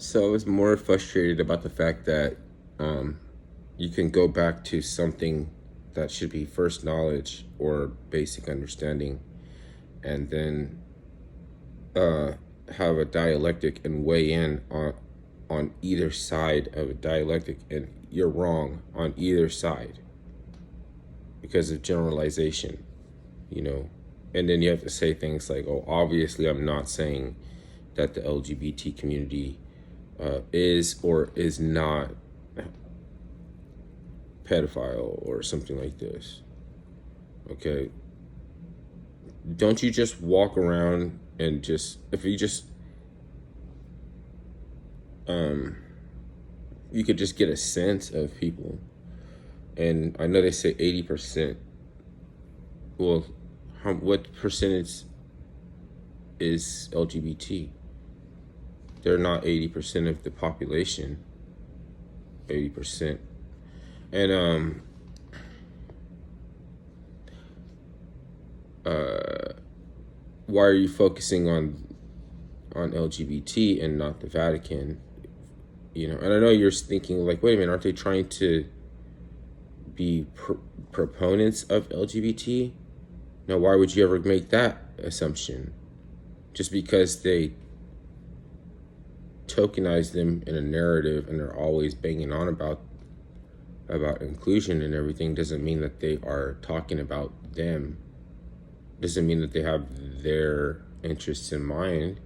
So I was more frustrated about the fact that um, you can go back to something that should be first knowledge or basic understanding, and then uh, have a dialectic and weigh in on either side of a dialectic, and you're wrong on either side because of generalization, you know. And then you have to say things like, "Oh, obviously, I'm not saying that the LGBT community is or is not pedophile or something like this." Okay, don't you just walk around and just if you just you could just get a sense of people. And I know they say 80%. Well, what percentage is LGBT? They're not 80% of the population. 80%. And why are you focusing on LGBT and not the Vatican? You know, and I know you're thinking like, wait a minute, aren't they trying to be proponents of LGBT? Now, why would you ever make that assumption? Just because they tokenize them in a narrative and they're always banging on about inclusion and everything doesn't mean that they are talking about them. Doesn't mean that they have their interests in mind.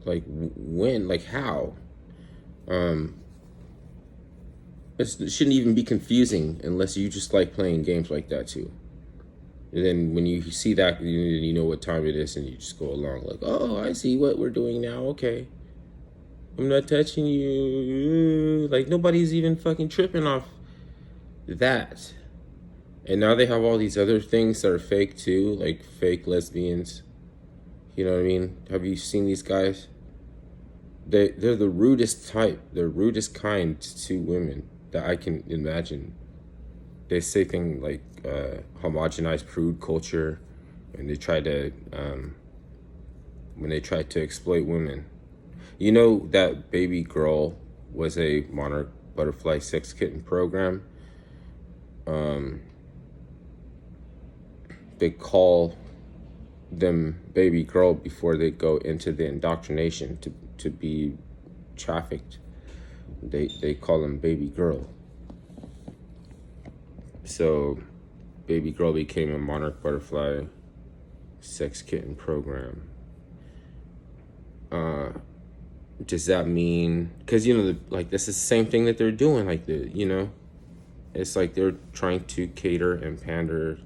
Like when, like how? It shouldn't even be confusing unless you just like playing games like that too. And then when you see that, you know what time it is, and you just go along like, oh, I see what we're doing now. Okay, I'm not touching you. Like nobody's even fucking tripping off that. And now they have all these other things that are fake too, like fake lesbians. You know what I mean? Have you seen these guys? They're the rudest type. They're rudest kind to women that I can imagine. They say things like homogenized prude culture, and they try to when they try to exploit women. You know that Baby Girl was a monarch butterfly sex kitten program. They call them baby girl before they go into the indoctrination to be trafficked. They call them baby girl. So Baby Girl became a monarch butterfly sex kitten program. Does that mean, because you know, like this is the same thing that they're doing, like it's like they're trying to cater and pander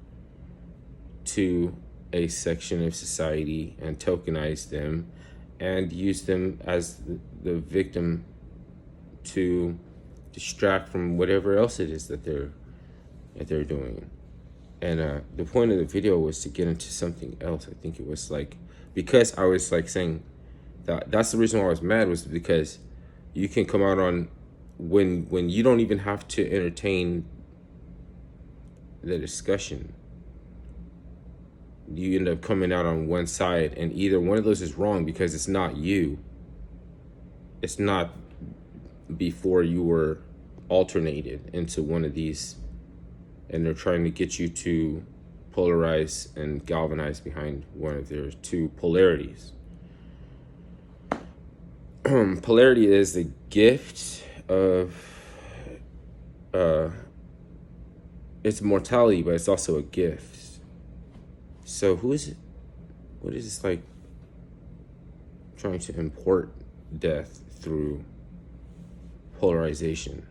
to a section of society and tokenize them and use them as the victim to distract from whatever else it is that they're doing. And the point of the video was to get into something else. I think it was like, because I was like saying that's the reason why I was mad, was because you can come out on when you don't even have to entertain the discussion. You end up coming out on one side, and either one of those is wrong because it's not you. It's not before you were alternated into one of these, and they're trying to get you to polarize and galvanize behind one of their two polarities. Polarity is the gift of it's mortality, but it's also a gift. So who is it? What is this like trying to import death through polarization?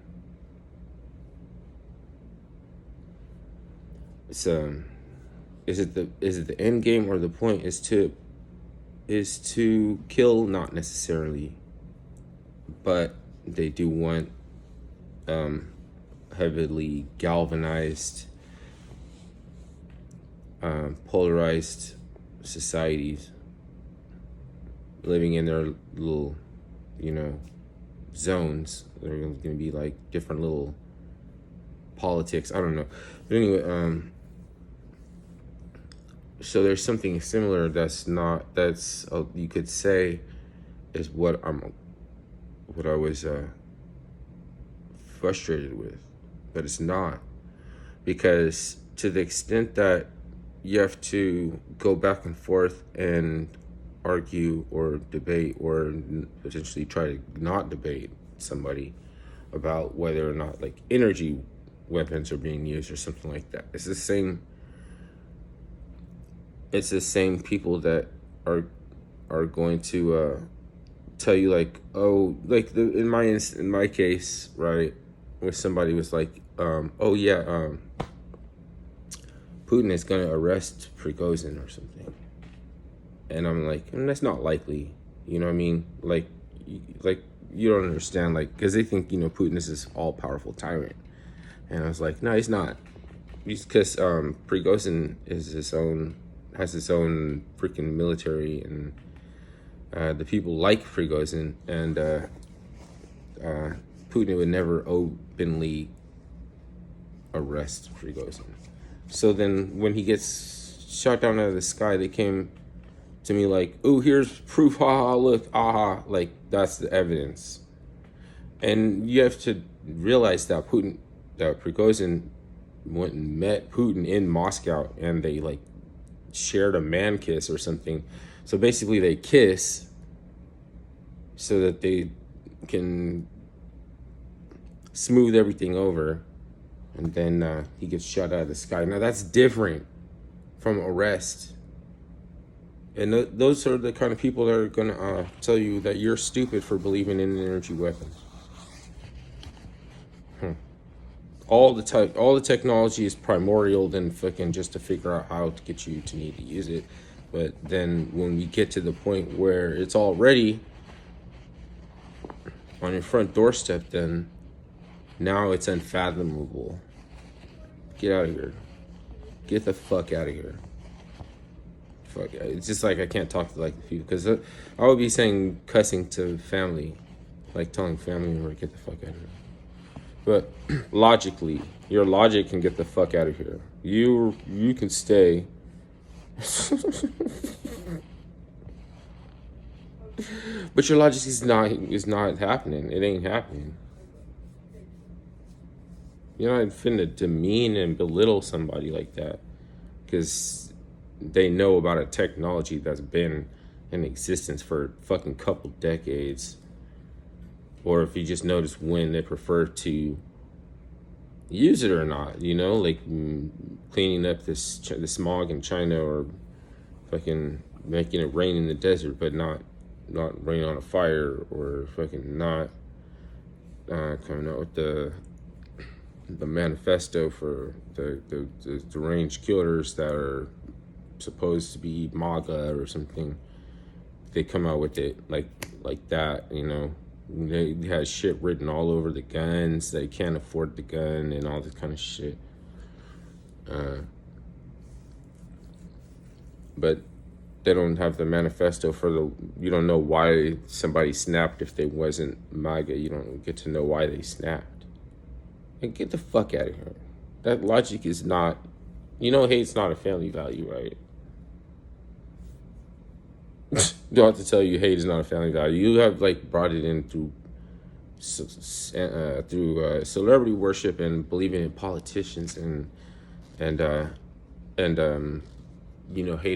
It's is it the end game, or the point is to kill? Not necessarily, but they do want heavily galvanized, polarized societies living in their little, zones. They're going to be like different little politics. I don't know. But anyway, so there's something similar that's you could say is what I was frustrated with, but it's not, because to the extent that you have to go back and forth and argue or debate or potentially try to not debate somebody about whether or not like energy weapons are being used or something like that. It's the same people that are going to tell you like, oh, like in my case, right, where somebody was like, oh yeah, Putin is gonna arrest Prigozhin or something, and I'm like, that's not likely. You know what I mean? Like you don't understand, like, because they think Putin is this all powerful tyrant, and I was like, no, he's not. He's because Prigozhin has his own freaking military, and the people like Prigozhin, and Putin would never openly arrest Prigozhin. So then when he gets shot down out of the sky, they came to me like, oh, here's proof, haha, look, aha, like that's the evidence. And you have to realize that Prigozhin went and met Putin in Moscow, and they like shared a man kiss or something. So basically they kiss so that they can smooth everything over, and then he gets shot out of the sky. Now that's different from arrest. And those are the kind of people that are going to tell you that you're stupid for believing in energy weapons. All the technology is primordial than fucking just to figure out how to get you to need to use it. But then when we get to the point where it's already on your front doorstep, then now it's unfathomable. Get out of here. Get the fuck out of here. Fuck. It's just like I can't talk to like people, because I would be saying cussing to family, like telling family member get the fuck out of here. But logically, your logic can get the fuck out of here. You can stay. But your logic is not happening. It ain't happening. You're not finna demean and belittle somebody like that because they know about a technology that's been in existence for a fucking couple decades. Or if you just notice when they prefer to use it or not, like cleaning up the smog in China, or fucking making it rain in the desert, but not rain on a fire, or fucking not coming out with the manifesto for the deranged killers that are supposed to be MAGA or something. They come out with it like that, They had shit written all over the guns. They can't afford the gun and all this kind of shit. But they don't have the manifesto for you don't know why somebody snapped if they wasn't MAGA. You don't get to know why they snapped. And get the fuck out of here. That logic is not, hate's not a family value, right? Don't have to tell you hate is not a family value. You have brought it in through celebrity worship and believing in politicians, and hate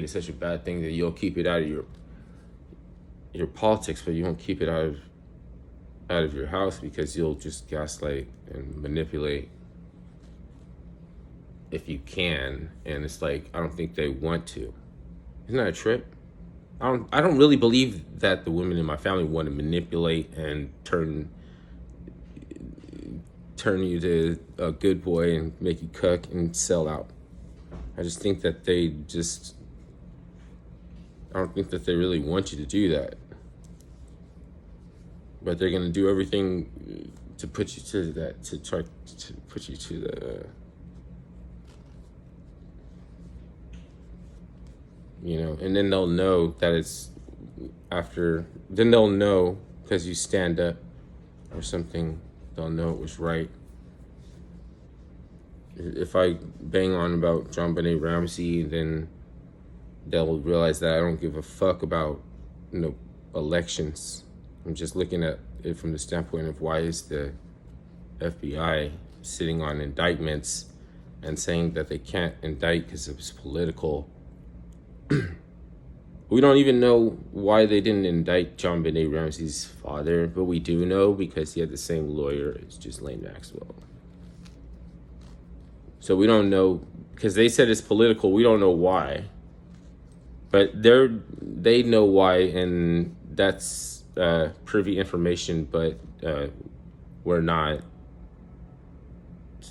is such a bad thing that you'll keep it out of your politics, but you won't keep it out of your house because you'll just gaslight and manipulate if you can. And it's like, I don't think they want to. Isn't that a trip? I don't really believe that the women in my family want to manipulate and turn you to a good boy and make you cook and sell out. I just think that I don't think that they really want you to do that. But they're going to do everything to put you to that, to try to put you to the, and then they'll know that then they'll know because you stand up or something, they'll know it was right. If I bang on about JonBenet Ramsey, then they'll realize that I don't give a fuck about, elections. I'm just looking at it from the standpoint of why is the FBI sitting on indictments and saying that they can't indict because it was political. We don't even know why they didn't indict JonBenet Ramsey's father, but we do know because he had the same lawyer as Ghislaine Maxwell. So we don't know, because they said it's political, we don't know why. But they know why, and that's privy information, but we're not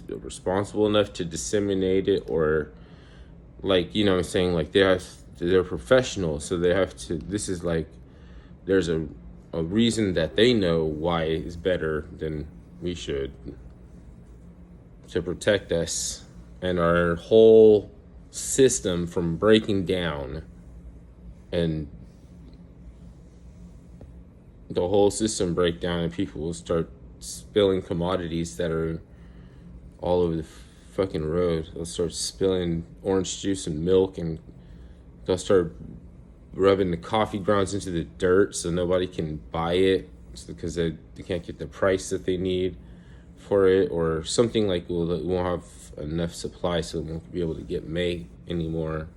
responsible enough to disseminate it, or like, you know what I'm saying, like they're professionals, so they have to, this is like, there's a reason that they know why it's better than we should to protect us and our whole system from breaking down, and the whole system break down and people will start spilling commodities that are all over the fucking road. They'll start spilling orange juice and milk, and they'll start rubbing the coffee grounds into the dirt so nobody can buy it because they can't get the price that they need for it, or something like we won't have enough supply so we won't be able to get made anymore,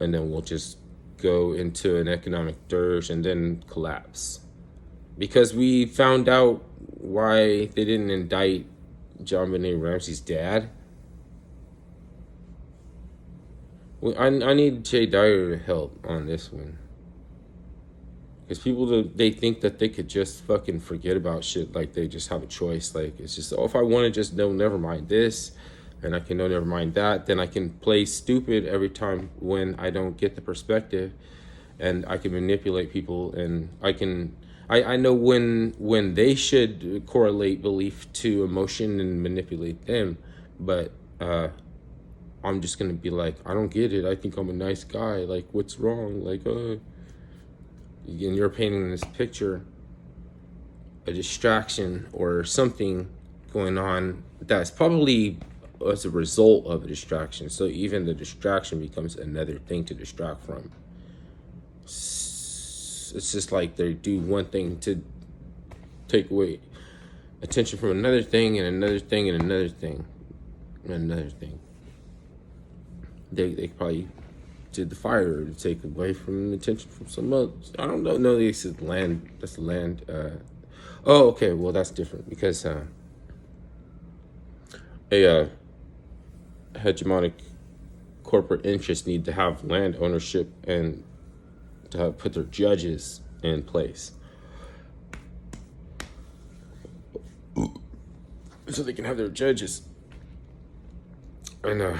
and then we'll just go into an economic dirge and then collapse. Because we found out why they didn't indict JonBenet Ramsey's dad. I need Jay Dyer to help on this one. Because people, they think that they could just fucking forget about shit, like they just have a choice. Like, it's just, oh, if I want to just know, never mind this, and I can know, never mind that, then I can play stupid every time when I don't get the perspective, and I can manipulate people, and I know when they should correlate belief to emotion and manipulate them, but I'm just gonna be like, I don't get it. I think I'm a nice guy. Like, what's wrong? Like, and you're painting this picture, a distraction or something going on that's probably as a result of a distraction. So even the distraction becomes another thing to distract from. It's just like they do one thing to take away attention from another thing and another thing and another thing and another thing. They probably did the fire to take away from attention from some other. I don't know. No, this is land. That's land. Oh, okay. Well, that's different because a hegemonic corporate interests need to have land ownership and to put their judges in place so they can have their judges. And